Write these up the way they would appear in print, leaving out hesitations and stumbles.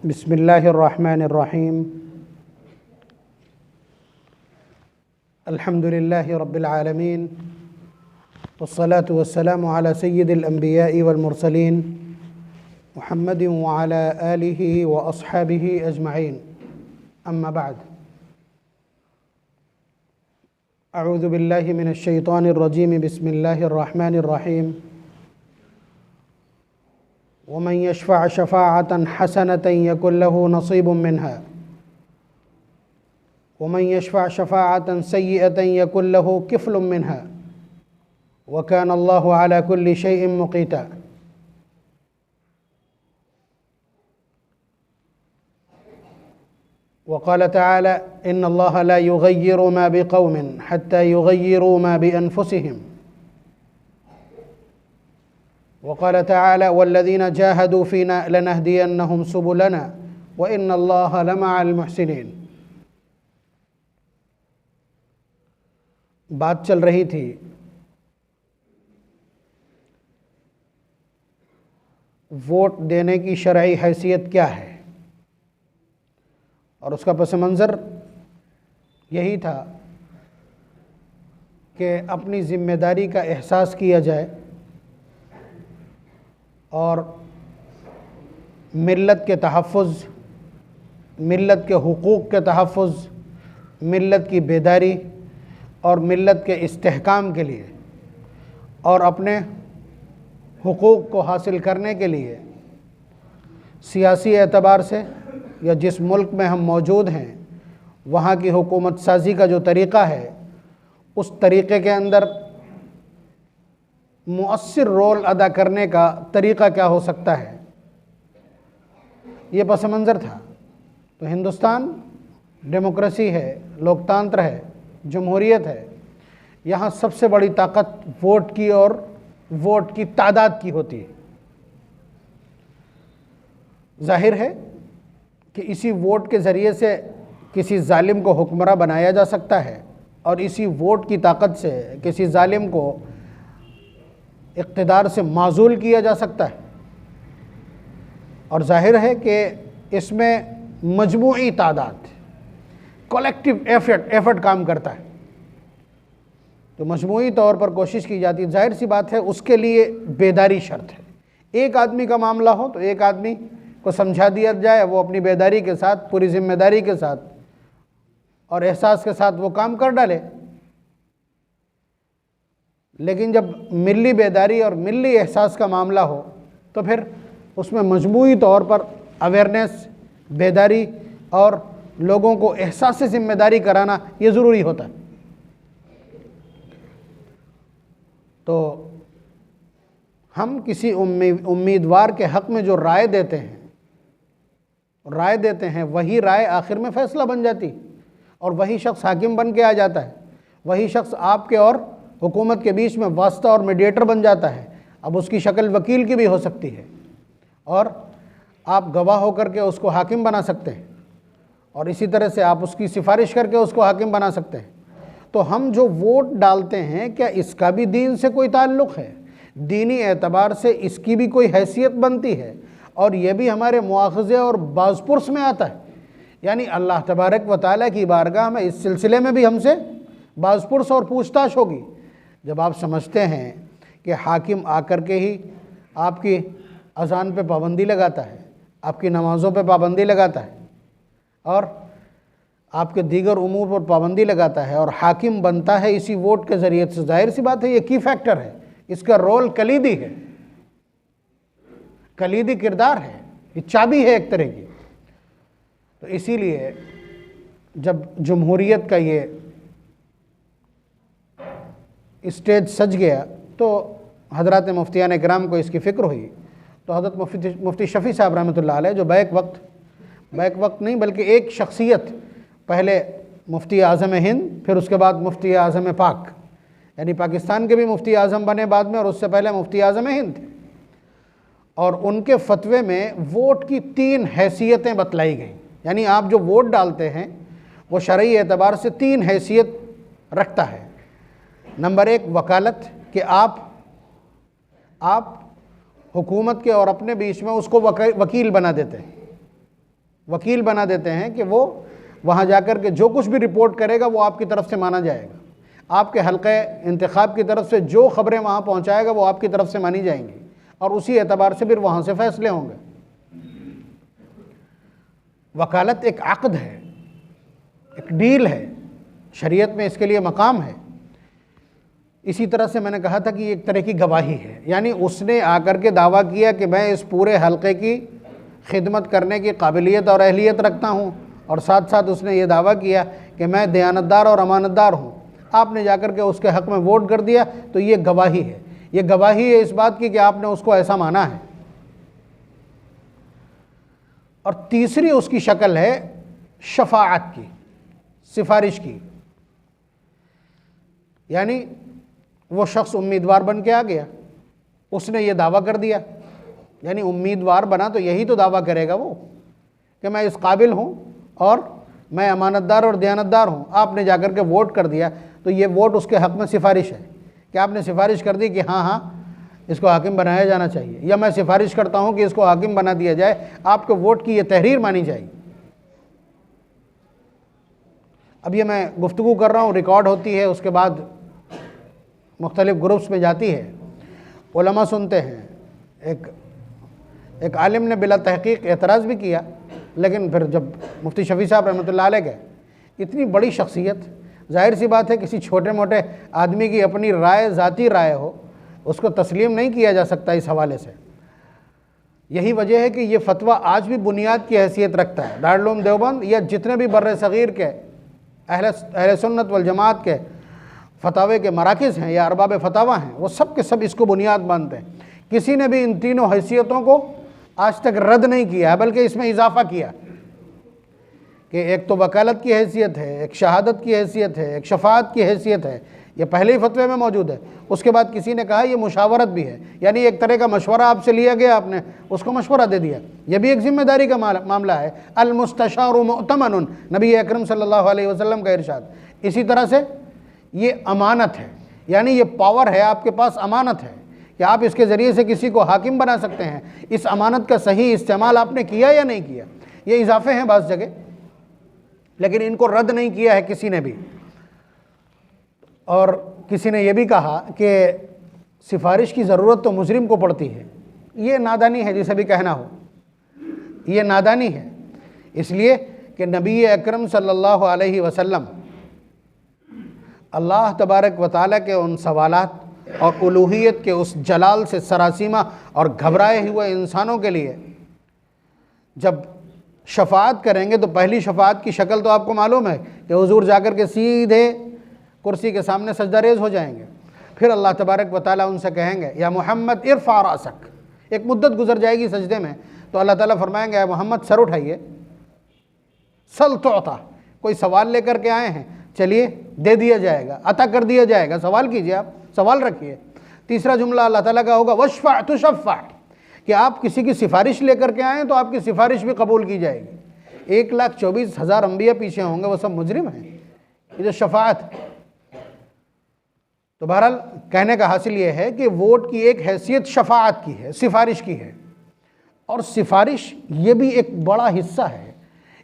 बिस्मिल्लाहिर्रहमानिर्रहीम। अल्हम्दुलिल्लाहि रब्बिल आलमीन वस्सलातु वस्सलामु अला सय्यिदिल अंबिया'i वल मुरसलीन मुहम्मदिन व अला आलिहि व अस्हाबिहि अजमईन। अम्मा बाद, अऊज़ु बिल्लाहि मिनश शैतानिर रजीम। बिस्मिल्लाहिर्रहमानिर्रहीम। वमन यशफ़अ शफ़ाअतन हसनतन यकुन लहु नसीबुम मिन्हा वमन यशफ़अ शफ़ाअतन सय्यअतन यकुन लहु किफ़्लुम मिन्हा व कान अल्लाहु अला कुल्लि शैइन मुक़ीता। वक़ाल तआला इन्नल्लाह ला युग़य्यिरु मा बिक़ौमिन हत्ता युग़य्यिरु मा बिअन्फुसिहिम। वक़ाल तआला वल्लज़ीना जाहदू फ़ीना लनहदियन्नहुम सुबुलना व इन्नल्लाह लमअल मुहसिनीन। बात चल रही थी वोट देने की शरई हैसियत क्या है, और उसका पस मंज़र यही था कि अपनी ज़िम्मेदारी का एहसास किया जाए और मिल्लत के तहफ़्फ़ुज़, मिल्लत के हुकूक़ के तहफ़्फ़ुज़, मिल्लत की बेदारी और मिल्लत के इस्तेहकाम के लिए और अपने हुकूक़ को हासिल करने के लिए सियासी एतबार से या जिस मुल्क में हम मौजूद हैं वहाँ की हुकूमत साजी का जो तरीक़ा है, उस तरीक़े के अंदर मुअस्सिर रोल अदा करने का तरीक़ा क्या हो सकता है, ये पस मंज़र था। तो हिंदुस्तान डेमोक्रेसी है, लोकतंत्र है, जमहूरियत है। यहाँ सबसे बड़ी ताकत वोट की और वोट की तादाद की होती है। जाहिर है कि इसी वोट के ज़रिए से किसी जालिम को हुक्मरान बनाया जा सकता है और इसी वोट की ताकत से किसी जालिम को इक़्तिदार से माज़ूल किया जा सकता है। और जाहिर है कि इसमें मजमूई तादाद, कलेक्टिव एफर्ट काम करता है। तो मजमूई तौर पर कोशिश की जाती है। जाहिर सी बात है उसके लिए बेदारी शर्त है। एक आदमी का मामला हो तो एक आदमी को समझा दिया जाए, वो अपनी बेदारी के साथ, पूरी ज़िम्मेदारी के साथ और एहसास के साथ वो काम कर डाले। लेकिन जब मिल्ली बेदारी और मिल्ली एहसास का मामला हो तो फिर उसमें मजमूई तौर पर अवेयरनेस, बेदारी और लोगों को एहसास से ज़िम्मेदारी कराना ये ज़रूरी होता है। तो हम किसी उम्मीदवार के हक़ में जो राय देते हैं वही राय आखिर में फ़ैसला बन जाती और वही शख्स हाकिम बन के आ जाता है। वही शख्स आपके और हुकूमत के बीच में वास्ता और मीडिएटर बन जाता है। अब उसकी शक्ल वकील की भी हो सकती है और आप गवाह होकर के उसको हाकिम बना सकते हैं और इसी तरह से आप उसकी सिफारिश करके उसको हाकिम बना सकते हैं। तो हम जो वोट डालते हैं, क्या इसका भी दीन से कोई ताल्लुक़ है? दीनी एतबार से इसकी भी कोई हैसियत बनती है और ये भी हमारे मुआख़ज़े और बाज़पुरस में आता है। यानी अल्लाह तबारक व तआला की बारगाह में इस सिलसिले में भी हमसे बाज़पुरस और पूछताछ होगी। जब आप समझते हैं कि हाकिम आकर के ही आपकी अज़ान पे पाबंदी लगाता है, आपकी नमाज़ों पे पाबंदी लगाता है और आपके दीगर उमूर पर पाबंदी लगाता है और हाकिम बनता है इसी वोट के ज़रिए से, जाहिर सी बात है ये की फैक्टर है, इसका रोल कलीदी है, कलीदी किरदार है, ये चाबी है एक तरह की। तो इसीलिए जब जमहूरियत का ये स्टेज सज गया तो हज़रात मुफ्तियान किराम को इसकी फ़िक्र हुई। तो हज़रत मुफ्ती शफ़ी साहब रहमतुल्लाह अलैह, जो बैक वक्त नहीं बल्कि एक शख्सियत, पहले मुफ्ती आज़म हिंद, फिर उसके बाद मुफ्ती आज़म पाक, यानी पाकिस्तान के भी मुफ्ती आज़म बने बाद में और उससे पहले मुफ्ती आज़म हिंद थे। और उनके फतवे में वोट की 3 हैसियतें बतलाई गई। यानी आप जो वोट डालते हैं वो शरई एतबार से 3 हैसियत रखता है। नंबर 1 वकालत, कि आप हुकूमत के और अपने बीच में उसको वकील बना देते हैं। वकील बना देते हैं कि वो वहाँ जाकर के जो कुछ भी रिपोर्ट करेगा वो आपकी तरफ से माना जाएगा, आपके हल्के इंतखाब की तरफ से जो खबरें वहाँ पहुँचाएगा वो आपकी तरफ से मानी जाएंगी और उसी एतबार से फिर वहाँ से फैसले होंगे। वकालत एक अक़द है, एक डील है, शरीयत में इसके लिए मकाम है। इसी तरह से मैंने कहा था कि एक तरह की गवाही है, यानी उसने आकर के दावा किया कि मैं इस पूरे हल्के की खिदमत करने की काबिलियत और अहलियत रखता हूँ, और साथ साथ उसने ये दावा किया कि मैं दयानतदार और अमानतदार हूँ। आपने जाकर के उसके हक़ में वोट कर दिया तो ये गवाही है। ये गवाही है इस बात की कि आपने उसको ऐसा माना है। और तीसरी उसकी शक्ल है शफाअत की, सिफारिश की, यानी वो शख्स उम्मीदवार बन के आ गया, उसने ये दावा कर दिया, यानी उम्मीदवार बना तो यही तो दावा करेगा वो कि मैं इस काबिल हूँ और मैं अमानतदार और दयानतदार हूँ। आपने जाकर के वोट कर दिया तो ये वोट उसके हक़ में सिफारिश है कि आपने सिफारिश कर दी कि हाँ हाँ इसको हाकिम बनाया जाना चाहिए, या मैं सिफारिश करता हूँ कि इसको हाकिम बना दिया जाए, आपके वोट की ये तहरीर मानी जाएगी। अब ये मैं गुफ्तगू कर रहा हूँ, रिकॉर्ड होती है, उसके बाद मुख्तलिफ़ ग्रुप्स में जाती है, उलमा सुनते हैं। एक आलिम ने बिला तहकीक एतराज़ भी किया, लेकिन फिर जब मुफ्ती शफ़ी साहब रहमतुल्लाह अलैह गए, इतनी बड़ी शख्सियत, जाहिर सी बात है किसी छोटे मोटे आदमी की अपनी राय, ज़ाती राय हो, उसको तस्लीम नहीं किया जा सकता इस हवाले से। यही वजह है कि ये फतवा आज भी बुनियाद की हैसियत रखता है। दारुल उलूम देवबंद या जितने भी बर्र सग़ीर के अहले सुन्नत वल जमात के फतावे के मराकिज़ हैं या अरबाब फतावा हैं, वो सब के सब इसको बुनियाद मानते हैं। किसी ने भी इन तीनों हैसियतों को आज तक रद्द नहीं किया है, बल्कि इसमें इजाफ़ा किया कि एक तो वकालत की हैसियत है, एक शहादत की हैसियत है, एक शफाअत की हैसियत है। ये पहले ही फतवे में मौजूद है। उसके बाद किसी ने कहा ये मुशावरत भी है, यानी एक तरह का मशवरा आपसे लिया गया, आपने उसको मशवरा दे दिया। यह भी एक ज़िम्मेदारी का मामला है। अल मुस्तशारु मुअतमनुन, नबी अकरम सल्लल्लाहु अलैहि वसल्लम का इरशाद। इसी तरह से ये अमानत है, यानी ये पावर है आपके पास, अमानत है कि आप इसके ज़रिए से किसी को हाकिम बना सकते हैं। इस अमानत का सही इस्तेमाल आपने किया या नहीं किया, ये इजाफे हैं बाज़ जगह, लेकिन इनको रद्द नहीं किया है किसी ने भी। और किसी ने यह भी कहा कि सिफारिश की ज़रूरत तो मुजरिम को पड़ती है। ये नादानी है, जिसे भी कहना हो, ये नादानी है। इसलिए कि नबी अकरम सल्लल्लाहु अलैहि वसल्लम अल्लाह तबारक व तआला के उन सवालात और उलूहियत के उस जलाल से सरासीमा और घबराए हुए इंसानों के लिए जब शफाअत करेंगे तो पहली शफाअत की शक्ल तो आपको मालूम है कि हुजूर जाकर के सीधे कुर्सी के सामने सजदा रेज़ हो जाएंगे। फिर अल्लाह तबारक व तआला उनसे कहेंगे या मोहम्मद इरफ़ा रासक। एक मुद्दत गुजर जाएगी सजदे में, तो अल्लाह ताला फरमाएंगे या मोहम्मद सर उठाइए, सल तोता, कोई सवाल लेकर के आए हैं, चलिए दे दिया जाएगा, अता कर दिया जाएगा, सवाल कीजिए, आप सवाल रखिए। तीसरा जुमला अल्लाह ताला का होगा वशफ़ा तुशफ़ा, कि आप किसी की सिफारिश लेकर के आएँ तो आपकी सिफारिश भी कबूल की जाएगी। 1,24,000 अम्बिया पीछे होंगे, वो सब मुजरिम हैं। ये जो शफाअत, तो बहरहाल कहने का हासिल ये है कि वोट की एक हैसियत शफाअत की है, सिफारिश की है। और सिफारिश ये भी एक बड़ा हिस्सा है,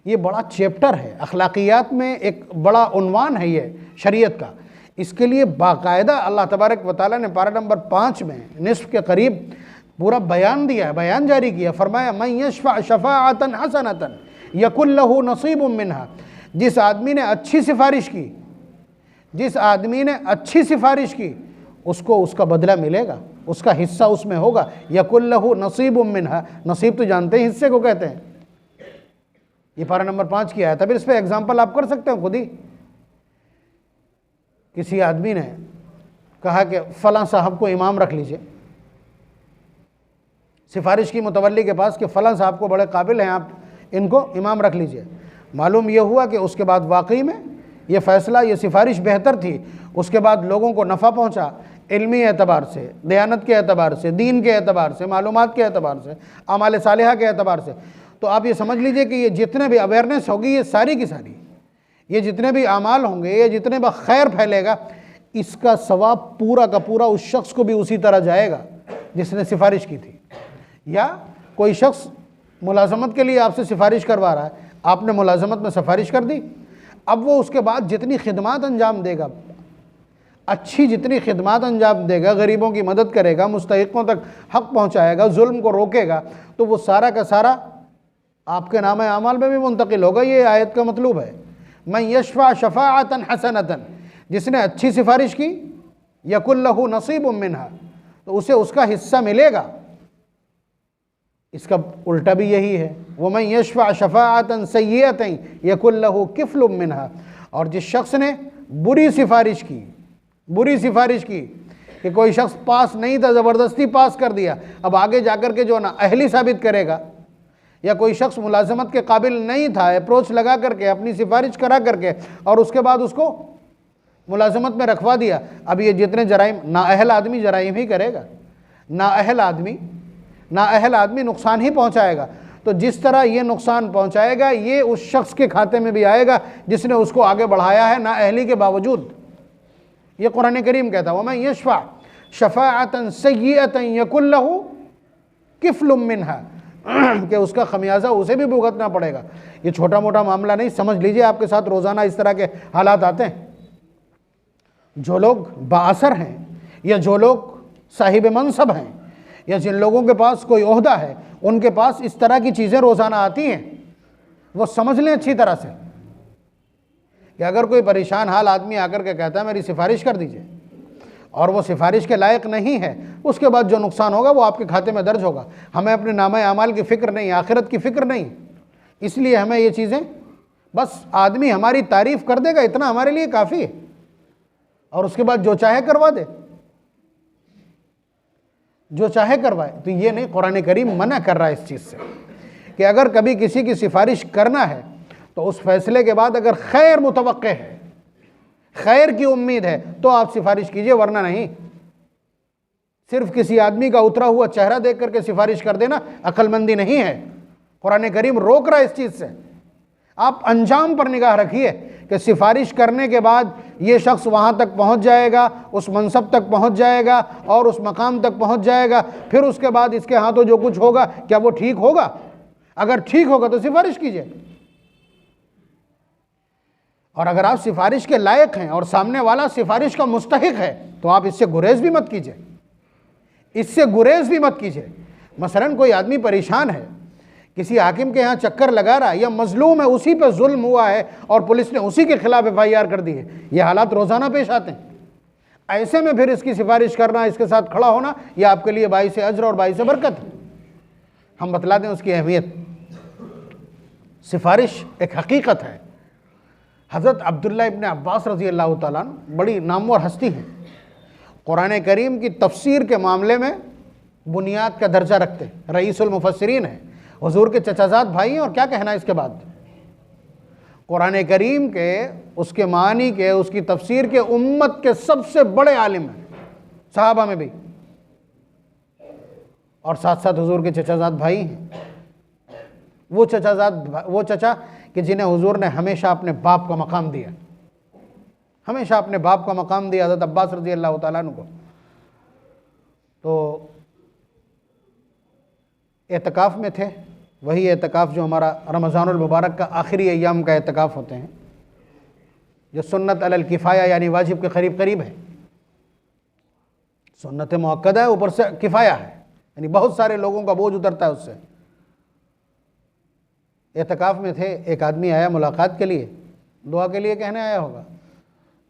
ये बड़ा चैप्टर है, अखलाकियात में एक बड़ा उन्वान है ये शरीयत का। इसके लिए बाकायदा अल्लाह तबारक व तआला ने पारा नंबर 5 में निस्फ के करीब पूरा बयान दिया है, बयान जारी किया। फरमाया मन यशफ़अ शफ़ाअतन हसनतन यकुल लहू नसीबुम मिन्हा, जिस आदमी ने अच्छी सिफारिश की, जिस आदमी ने अच्छी सिफारिश की, उसको उसका बदला मिलेगा, उसका हिस्सा उसमें होगा। यकुल लहू नसीबुम मिन्हा, नसीब तो जानते हैं हिस्से को कहते हैं। ये पारा नंबर 5 की आयत है। फिर इस पर एग्जाम्पल आप कर सकते हो खुद ही। किसी आदमी ने कहा कि फ़लाँ साहब को इमाम रख लीजिए, सिफारिश की मुतवल्ली के पास कि फ़लाँ साहब को बड़े काबिल हैं, आप इनको इमाम रख लीजिए। मालूम यह हुआ कि उसके बाद वाकई में ये फ़ैसला, ये सिफारिश बेहतर थी। उसके बाद लोगों को नफ़ा पहुँचा, इल्मी एतबार से, दयानत के एतबार से, दीन के एतबार से, मालूमात के एतबार से, आमाल सालिहा के एतबार से। तो आप ये समझ लीजिए कि ये जितने भी अवेयरनेस होगी, ये सारी की सारी, ये जितने भी आमाल होंगे, ये जितने भी खैर फैलेगा, इसका सवाब पूरा का पूरा उस शख्स को भी उसी तरह जाएगा जिसने सिफारिश की थी। या कोई शख्स मुलाजमत के लिए आपसे सिफारिश करवा रहा है, आपने मुलाजमत में सिफारिश कर दी, अब वो उसके बाद जितनी खिदमत अंजाम देगा, अच्छी जितनी खिदमत अंजाम देगा, गरीबों की मदद करेगा, मुस्तहिक़ों तक हक़ पहुँचाएगा, जुल्म को रोकेगा, तो वो सारा का सारा आपके नाम आमाल में भी मुंतकिल होगा। ये आयत का मतलब है। मैं यशफ़ा शफ़ाअतन हसनतन, जिसने अच्छी सिफारिश की, यकुल लहू नसीबुम मिन्हा, तो उसे उसका हिस्सा मिलेगा। इसका उल्टा भी यही है, वो मैं यशफ़ा शफ़ाअतन सय्यतन यकुल लहू किफ़लुम मिन्हा, और जिस शख्स ने बुरी सिफारिश की कि कोई शख्स पास नहीं था, ज़बरदस्ती पास कर दिया, अब आगे जाकर के जो ना अहली साबित करेगा, या कोई शख्स मुलाजमत के काबिल नहीं था, अप्रोच लगा करके अपनी सिफारिश करा करके और उसके बाद उसको मुलाजमत में रखवा दिया, अब ये जितने जराइम, नाअहल आदमी जराइम ही करेगा, नाअहल आदमी नुकसान ही पहुंचाएगा। तो जिस तरह ये नुकसान पहुंचाएगा, ये उस शख्स के खाते में भी आएगा जिसने उसको आगे बढ़ाया है नाअहली के बावजूद। ये कुरान करीम कहता है, वमन यशफ़ा शफ़ाअतन सय्यतन यकुल लहू किफ़लुम मिन्हा, कि उसका खमियाजा उसे भी भुगतना पड़ेगा। ये छोटा मोटा मामला नहीं, समझ लीजिए आपके साथ रोज़ाना इस तरह के हालात आते हैं। जो लोग बाअसर हैं, या जो लोग साहिब मनसब हैं, या जिन लोगों के पास कोई ओहदा है, उनके पास इस तरह की चीज़ें रोज़ाना आती हैं। वो समझ लें अच्छी तरह से कि अगर कोई परेशान हाल आदमी आकर के कहता है मेरी सिफारिश कर दीजिए, और वो सिफारिश के लायक नहीं है, उसके बाद जो नुकसान होगा वो आपके खाते में दर्ज होगा। हमें अपने नामे आमाल की फ़िक्र नहीं, आखिरत की फ़िक्र नहीं, इसलिए हमें ये चीज़ें, बस आदमी हमारी तारीफ़ कर देगा, इतना हमारे लिए काफ़ी है, और उसके बाद जो चाहे करवा दे, जो चाहे करवाए। तो ये नहीं, कुरान करीम मना कर रहा है इस चीज़ से कि अगर कभी किसी की सिफारिश करना है तो उस फैसले के बाद अगर खैर मुतवक्के है, खैर की उम्मीद है, तो आप सिफारिश कीजिए, वरना नहीं। सिर्फ किसी आदमी का उतरा हुआ चेहरा देख करके सिफारिश कर देना अक्लमंदी नहीं है। कुरान करीम रोक रहा है इस चीज़ से। आप अंजाम पर निगाह रखिए कि सिफारिश करने के बाद ये शख्स वहाँ तक पहुँच जाएगा, उस मनसब तक पहुँच जाएगा और उस मकाम तक पहुँच जाएगा, फिर उसके बाद इसके हाथों जो कुछ होगा क्या वो ठीक होगा? अगर ठीक होगा तो सिफारिश कीजिए, और अगर आप सिफारिश के लायक हैं और सामने वाला सिफारिश का मुस्तहिक है तो आप इससे गुरेज भी मत कीजिए, इससे गुरेज भी मत कीजिए। मसलन कोई आदमी परेशान है, किसी हाकिम के यहाँ चक्कर लगा रहा है, या मजलूम है, उसी पे जुल्म हुआ है और पुलिस ने उसी के खिलाफ FIR कर दी है। ये हालात रोज़ाना पेश आते हैं। ऐसे में फिर इसकी सिफारिश करना, इसके साथ खड़ा होना, यह आपके लिए बाइस अज्र और बाइस बरकत है। हम बतला दें उसकी अहमियत। सिफारिश एक हकीकत है। हज़रत अब्दुल्ला इब्न अब्बास रज़ी अल्लाह ताला अन्हु बड़ी नामवर हस्ती हैं, कुरान करीम की तफसीर के मामले में बुनियाद का दर्जा रखते हैं, रईसुल मुफस्सिरीन है, हुजूर के चचाजाद भाई हैं। और क्या कहना है इसके बाद, कुरान करीम के, उसके मानी के, उसकी तफसीर के उम्मत के सबसे बड़े आलिम हैं, सहाबा में भी, और साथ साथ हुजूर के चचाजाद भाई हैं। वो चचा कि जिन्हें हुजूर ने हमेशा अपने बाप का मकाम दिया, हमेशा अपने बाप का मकाम दिया, हज़रत अब्बास रज़ी अल्लाह ताला अन्हु को। तो एतकाफ़ में थे, वही एतकाफ़ जो हमारा रमज़ानुल मुबारक का आखिरी अय्याम का एतकाफ़ होते हैं, जो सुन्नत अलल किफ़ाया यानी वाजिब के करीब करीब है। सुन्नत मुअक्कदा है, ऊपर से किफ़ाया है, यानी बहुत सारे लोगों का बोझ उतरता है उससे। एतकाफ़ में थे, एक आदमी आया मुलाकात के लिए, दुआ के लिए कहने आया होगा।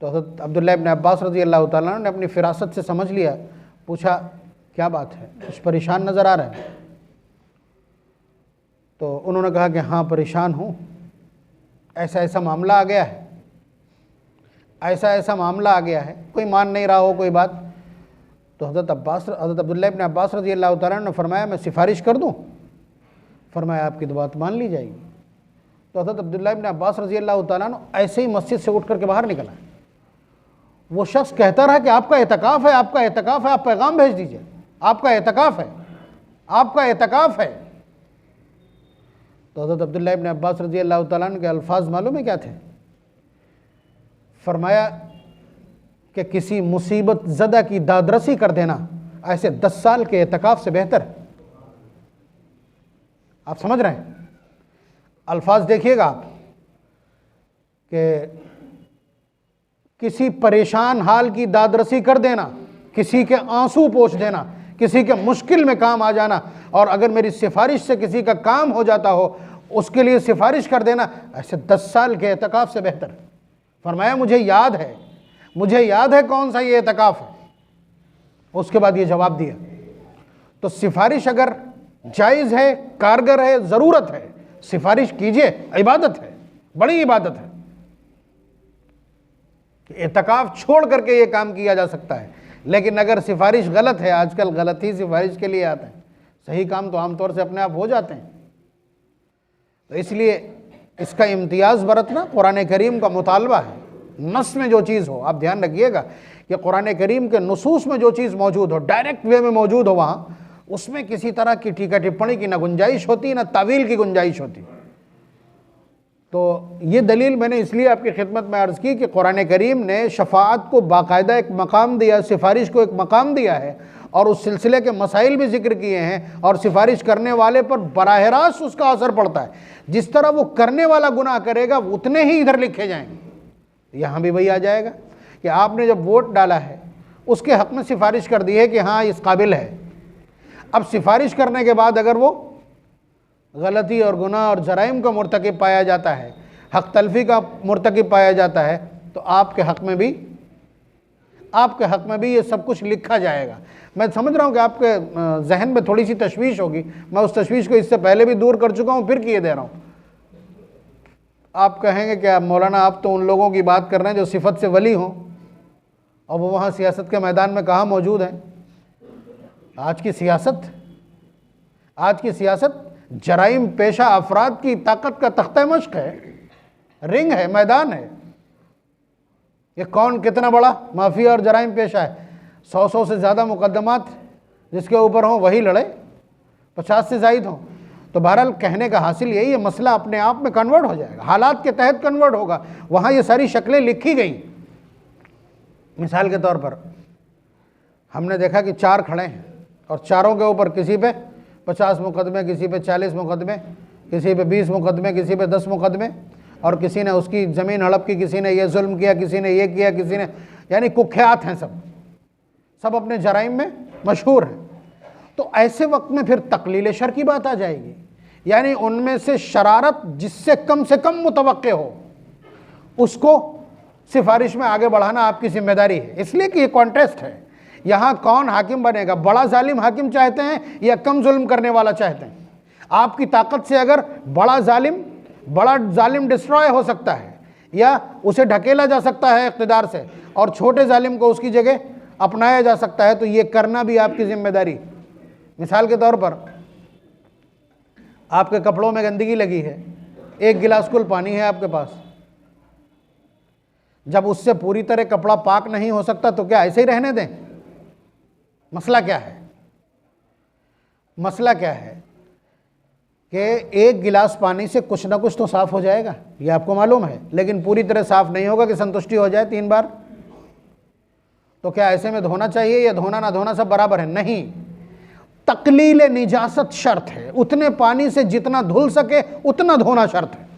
तो हज़रत अब्दुल्ला इब्न अब्बास रज़ी अल्लाह ताला ने अपनी फ़िरासत से समझ लिया, पूछा क्या बात है, कुछ परेशान नज़र आ रहा है? तो उन्होंने कहा कि हाँ परेशान हूँ, ऐसा ऐसा मामला आ गया है, ऐसा ऐसा मामला आ गया है, कोई मान नहीं रहा हो कोई बात। तो हज़रत अब्दुल्ला इब्न अब्बास रज़ी अल्लाह ताला ने फरमाया मैं सिफारिश कर दूँ? फरमाया आपकी तो बात मान ली जाएगी। तो हज़रत अब्दुल्ला इब्न अब्बास रज़ी अल्लाह ताला ने ऐसे ही मस्जिद से उठ करके बाहर निकला। वो शख्स कहता रहा कि आपका एतकाफ़ है, आपका एतकाफ़ है, आप पैगाम भेज दीजिए, आपका एतकाफ़ है, आपका एतकाफ़ है। तो हज़रत अब्दुल्ला इब्न अब्बास रज़ी अल्लाह ताला के अल्फाज मालूम है क्या थे? फरमाया कि किसी मुसीबत ज़दा की दादरसी कर देना ऐसे 10 साल के एतकाफ़ से बेहतर है। आप समझ रहे हैं? अल्फाज देखिएगा आप कि किसी परेशान हाल की दादरसी कर देना, किसी के आंसू पोंछ देना, किसी के मुश्किल में काम आ जाना, और अगर मेरी सिफारिश से किसी का काम हो जाता हो उसके लिए सिफारिश कर देना, ऐसे 10 साल के एतकाफ से बेहतर। फरमाया मुझे याद है कौन सा ये एतकाफ है। उसके बाद ये जवाब दिया। तो सिफारिश अगर जायज़ है, कारगर है, ज़रूरत है, सिफारिश कीजिए, इबादत है, बड़ी इबादत है। एतकाफ छोड़ करके ये काम किया जा सकता है। लेकिन अगर सिफारिश गलत है, आजकल गलत ही सिफारिश के लिए आते हैं, सही काम तो आमतौर से अपने आप हो जाते हैं। तो इसलिए इसका इम्तियाज़ बरतना कुरान करीम का मुतालबा है। नस में जो चीज़ हो, आप ध्यान रखिएगा कि कुरान करीम के नुसूस में जो चीज़ मौजूद हो, डायरेक्ट वे में मौजूद हो, वहाँ उसमें किसी तरह की टीका टिप्पणी की ना गुंजाइश होती, ना तावील की गुंजाइश होती। तो ये दलील मैंने इसलिए आपकी खिदमत में अर्ज़ की कि कुरान करीम ने शफाअत को बाकायदा एक मकाम दिया, सिफारिश को एक मकाम दिया है, और उस सिलसिले के मसाइल भी जिक्र किए हैं, और सिफारिश करने वाले पर बराह रास्त उसका असर पड़ता है। जिस तरह वो करने वाला गुनाह करेगा उतने ही इधर लिखे जाएंगे। यहाँ भी वही आ जाएगा कि आपने जब वोट डाला है उसके हक़ में सिफारिश कर दी है कि हाँ इस काबिल है। अब सिफारिश करने के बाद अगर वो गलती और गुनाह और जराइम का मुर्तकिब पाया जाता है, हक़ तलफ़ी का मुर्तकिब पाया जाता है, तो आपके हक़ में भी ये सब कुछ लिखा जाएगा। मैं समझ रहा हूँ कि आपके जहन में थोड़ी सी तशवीश होगी, मैं उस तशवीश को इससे पहले भी दूर कर चुका हूँ, फिर किए दे रहा हूँ। आप कहेंगे कि मौलाना आप तो उन लोगों की बात कर रहे हैं जो सिफत से वली हों, और वो वहाँ सियासत के मैदान में कहाँ मौजूद हैं। आज की सियासत जराइम पेशा अफराद की ताकत का तख्ता मश्क है, रिंग है, मैदान है। ये कौन कितना बड़ा माफिया और जराइम पेशा है। 100 से ज़्यादा मुकदमात जिसके ऊपर हों वही लड़े, 50 से ज़ायद हों। तो बहरहाल कहने का हासिल यही है, मसला अपने आप में कन्वर्ट हो जाएगा, हालात के तहत कन्वर्ट होगा। वहाँ ये सारी शक्लें लिखी गई। मिसाल के तौर पर हमने देखा कि 4 खड़े हैं और चारों के ऊपर किसी पे 50 मुकदमे, किसी पे 40 मुकदमे, किसी पे 20 मुकदमे, किसी पे 10 मुकदमे, और किसी ने उसकी ज़मीन हड़प की, किसी ने ये जुल्म किया, किसी ने ये किया, किसी ने, यानी कुख्यात हैं, सब अपने जराइम में मशहूर हैं। तो ऐसे वक्त में फिर तकलील शर की बात आ जाएगी, यानी उनमें से शरारत जिससे कम से कम मुतवक्के हो उसको सिफारिश में आगे बढ़ाना आपकी जिम्मेदारी है। इसलिए कि ये कॉन्टेस्ट है, यहाँ कौन हाकिम बनेगा, बड़ा जालिम हाकिम चाहते हैं या कम जुल्म करने वाला चाहते हैं। आपकी ताकत से अगर बड़ा जालिम डिस्ट्रॉय हो सकता है या उसे ढकेला जा सकता है इक़्तिदार से, और छोटे जालिम को उसकी जगह अपनाया जा सकता है, तो ये करना भी आपकी जिम्मेदारी। मिसाल के तौर पर आपके कपड़ों में गंदगी लगी है, 1 गिलास कुल पानी है आपके पास, जब उससे पूरी तरह कपड़ा पाक नहीं हो सकता तो क्या ऐसे ही रहने दें? मसला क्या है कि 1 गिलास पानी से कुछ ना कुछ तो साफ़ हो जाएगा, ये आपको मालूम है, लेकिन पूरी तरह साफ़ नहीं होगा कि संतुष्टि हो जाए 3 बार। तो क्या ऐसे में धोना चाहिए या धोना ना धोना सब बराबर है? नहीं, तकलील निजासत शर्त है, उतने पानी से जितना धुल सके उतना धोना शर्त है।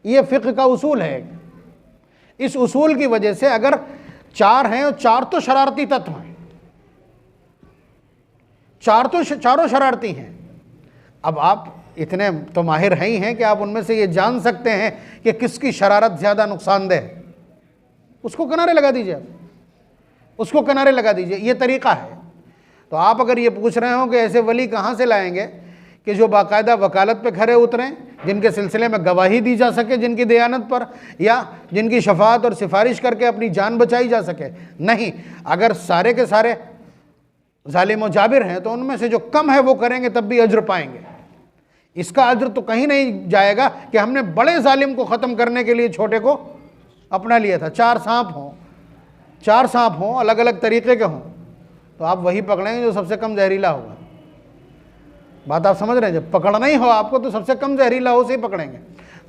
ये फ़िक़्ह का उसूल है। इस उसूल की वजह से अगर 4 हैं और 4 तो शरारती तत्व हैं, चारों शरारती हैं, अब आप इतने तो माहिर हैं ही हैं कि आप उनमें से ये जान सकते हैं कि किसकी शरारत ज़्यादा नुकसानदेह है, उसको किनारे लगा दीजिए, ये तरीक़ा है। तो आप अगर ये पूछ रहे हो कि ऐसे वली कहाँ से लाएंगे कि जो बाकायदा वकालत पे खड़े उतरें, जिनके सिलसिले में गवाही दी जा सके जिनकी दयानत पर, या जिनकी शफाअत और सिफारिश करके अपनी जान बचाई जा सके, नहीं। अगर सारे के सारे जालिम और जाबिर हैं तो उनमें से जो कम है वो करेंगे तब भी अज्र पाएंगे। इसका अज्र तो कहीं नहीं जाएगा कि हमने बड़े जालिम को ख़त्म करने के लिए छोटे को अपना लिया था। 4 सांप हों अलग अलग तरीक़े के हों तो आप वही पकड़ेंगे जो सबसे कम जहरीला होगा। बात आप समझ रहे हैं? जब पकड़ना ही हो आपको तो सबसे कम जहरीला हो से ही पकड़ेंगे।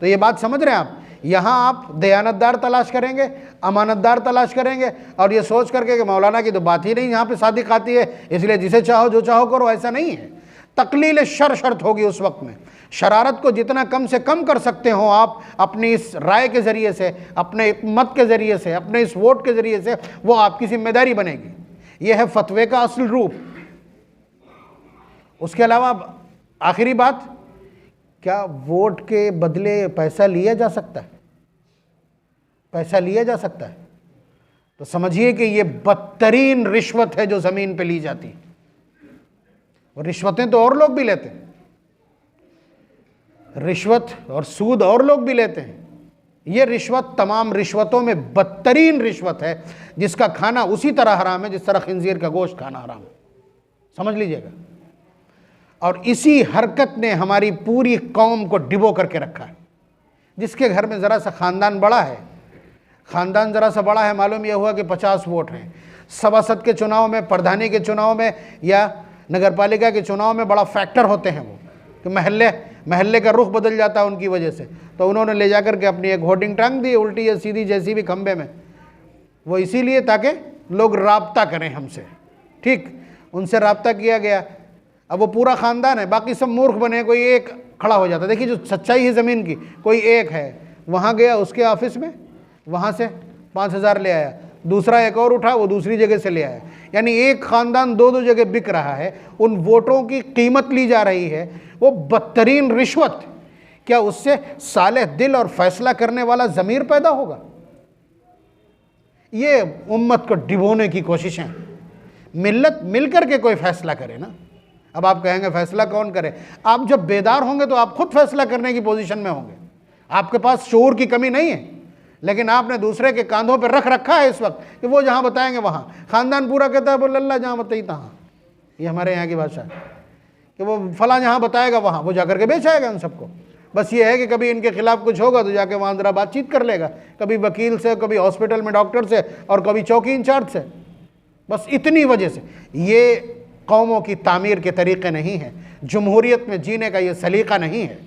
तो ये बात समझ रहे हैं आप? यहाँ आप दयानतदार तलाश करेंगे, अमानतदार तलाश करेंगे, और ये सोच करके कि मौलाना की तो बात ही नहीं, यहाँ पे सादिक आती है इसलिए जिसे चाहो जो चाहो करो, ऐसा नहीं है। तकलील शर्त होगी उस वक्त में। शरारत को जितना कम से कम कर सकते हो आप अपनी इस राय के ज़रिए से, अपने मत के ज़रिए से, अपने इस वोट के ज़रिए से, वो आपकी जिम्मेदारी बनेगी। यह है फतवे का असल रूप। उसके अलावा आखिरी बात, क्या वोट के बदले पैसा लिया जा सकता है? पैसा लिया जा सकता है तो समझिए कि ये बदतरीन रिश्वत है जो ज़मीन पे ली जाती है। और रिश्वतें तो और लोग भी लेते हैं, रिश्वत और सूद और लोग भी लेते हैं। ये रिश्वत तमाम रिश्वतों में बदतरीन रिश्वत है, जिसका खाना उसी तरह हराम है जिस तरह खिंजीर का गोश्त खाना हराम है, समझ लीजिएगा। और इसी हरकत ने हमारी पूरी कौम को डिबो करके रखा है। जिसके घर में ज़रा सा ख़ानदान बड़ा है, ख़ानदान ज़रा सा बड़ा है, मालूम यह हुआ कि 50 वोट हैं, सभासद के चुनाव में, प्रधानी के चुनाव में या नगरपालिका के चुनाव में बड़ा फैक्टर होते हैं वो, कि महल्ले का रुख बदल जाता है उनकी वजह से। तो उन्होंने ले जाकर के अपनी एक होर्डिंग टांग दी, उल्टी या सीधी जैसी भी खंबे में, वो इसीलिए ताकि लोग राब्ता करें हमसे। ठीक, उनसे राब्ता किया गया। अब वो पूरा ख़ानदान है, बाकी सब मूर्ख बने, कोई एक खड़ा हो जाता है। देखिए जो सच्चाई है ज़मीन की, कोई एक है, वहाँ गया उसके ऑफिस में, वहाँ से 5,000 ले आया, दूसरा एक और उठा, वो दूसरी जगह से ले आया। यानी एक ख़ानदान दो जगह बिक रहा है, उन वोटों की कीमत ली जा रही है, वो बदतरीन रिश्वत। क्या उससे सालेह दिल और फैसला करने वाला ज़मीर पैदा होगा? ये उम्मत को डिबोने की कोशिशें। मिल्लत मिलकर के कोई फैसला करे ना। अब आप कहेंगे फैसला कौन करे? आप जब बेदार होंगे तो आप खुद फैसला करने की पोजीशन में होंगे। आपके पास शऊर की कमी नहीं है, लेकिन आपने दूसरे के कांधों पर रख रखा है इस वक्त कि वो जहाँ बताएंगे वहाँ। ख़ानदान पूरा कहता है बोल अल्लाह जहाँ बताई तहाँ। ये हमारे यहाँ की भाषा है कि वो फला जहाँ बताएगा वहाँ वो जाकर के बेच आएगा उन सबको। बस ये है कि कभी इनके खिलाफ कुछ होगा तो जाके वहाँ ज़रा बातचीत कर लेगा, कभी वकील से, कभी हॉस्पिटल में डॉक्टर से, और कभी चौकी इंचार्ज से। बस इतनी वजह से ये कौमों की तामीर के तरीक़े नहीं हैं, जमहूरियत में जीने का ये सलीक़ा नहीं है।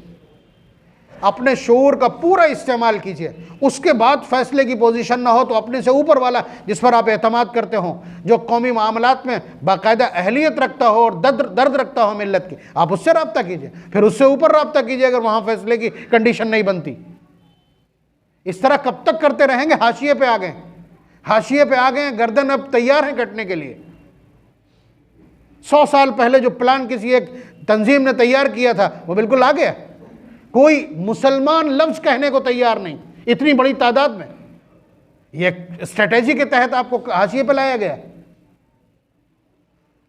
अपने शऊर का पूरा इस्तेमाल कीजिए, उसके बाद फैसले की पोजीशन ना हो तो अपने से ऊपर वाला जिस पर आप एतमाद करते हो, जो कौमी मामलात में बाकायदा अहलियत रखता हो और दर्द रखता हो मिल्लत की, आप उससे रब्ता कीजिए, फिर उससे ऊपर रब्ता कीजिए अगर वहाँ फैसले की कंडीशन नहीं बनती। इस तरह कब तक करते रहेंगे? हाशिए पे आ गए, हाशिए पे आ गए, गर्दन अब तैयार है कटने के लिए। 100 साल पहले जो प्लान किसी एक तंजीम ने तैयार किया था वो बिल्कुल आ गया। कोई मुसलमान लफ्ज़ कहने को तैयार नहीं, इतनी बड़ी तादाद में। ये स्ट्रेटेजी के तहत आपको हाशिए पे लाया गया।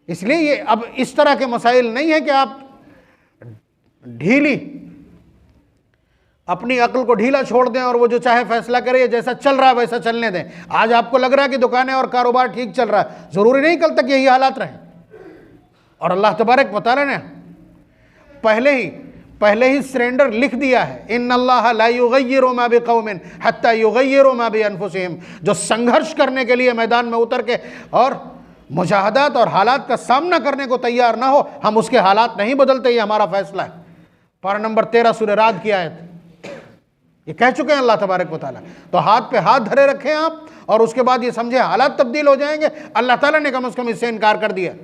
इसलिए ये अब इस तरह के मसाइल नहीं है कि आप ढीली अपनी अक्ल को ढीला छोड़ दें और वो जो चाहे फैसला करे, जैसा चल रहा है वैसा चलने दें। आज आपको लग रहा है कि दुकानें और कारोबार ठीक चल रहा है, ज़रूरी नहीं कल तक यही हालात रहे। और अल्लाह तबारक व तआला ने पहले ही सरेंडर लिख दिया है, इन्नल्लाह ला युगय्यिरु मा बिक़ौमिन हत्ता युगय्यिरु मा बिअनफुसिहिम। जो संघर्ष करने के लिए मैदान में उतर के और मुजाहदात और हालात का सामना करने को तैयार ना हो, हम उसके हालात नहीं बदलते, ये हमारा फैसला है। पारा नंबर 13 सूरह राद की आयत, ये कह चुके हैं अल्लाह तबारक व तआला। तो हाथ पे हाथ धरे रखें आप, और उसके बाद ये समझे हालात तब्दील हो जाएंगे। अल्लाह ताला ने कम से कम इससे इनकार कर दिया।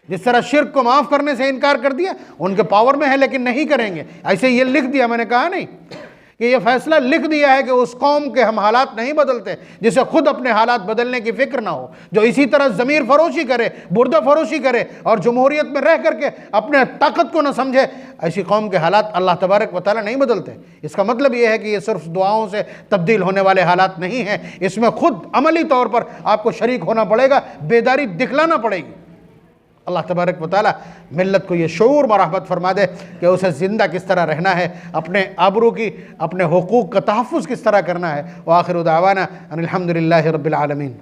जिस तरह शिर्क को माफ़ करने से इनकार कर दिया, उनके पावर में है लेकिन नहीं करेंगे, ऐसे ये लिख दिया। मैंने कहा नहीं कि ये फैसला लिख दिया है कि उस कौम के हम हालात नहीं बदलते जिसे खुद अपने हालात बदलने की फ़िक्र ना हो, जो इसी तरह ज़मीर फरोशी करे, बुर्दा फरोशी करे और जमहूरियत में रह करके अपने ताकत को ना समझे, ऐसी कौम के हालात अल्लाह तबारक व तआला नहीं बदलते। इसका मतलब ये है कि ये सिर्फ दुआओं से तब्दील होने वाले हालात नहीं हैं, इसमें खुद अमली तौर पर आपको शरीक होना पड़ेगा, बेदारी दिखलाना पड़ेगी। अल्लाह तबारक व तआला मिल्लत को ये शऊर मरहमत फरमा दे कि उसे ज़िंदा किस तरह रहना है, अपने आबरू की, अपने हुकूक़ का तहफ़्फ़ुज़ किस तरह करना है। व आखिर दावाना अनिल हम्दुलिल्लाहि रब्बिल आलमीन।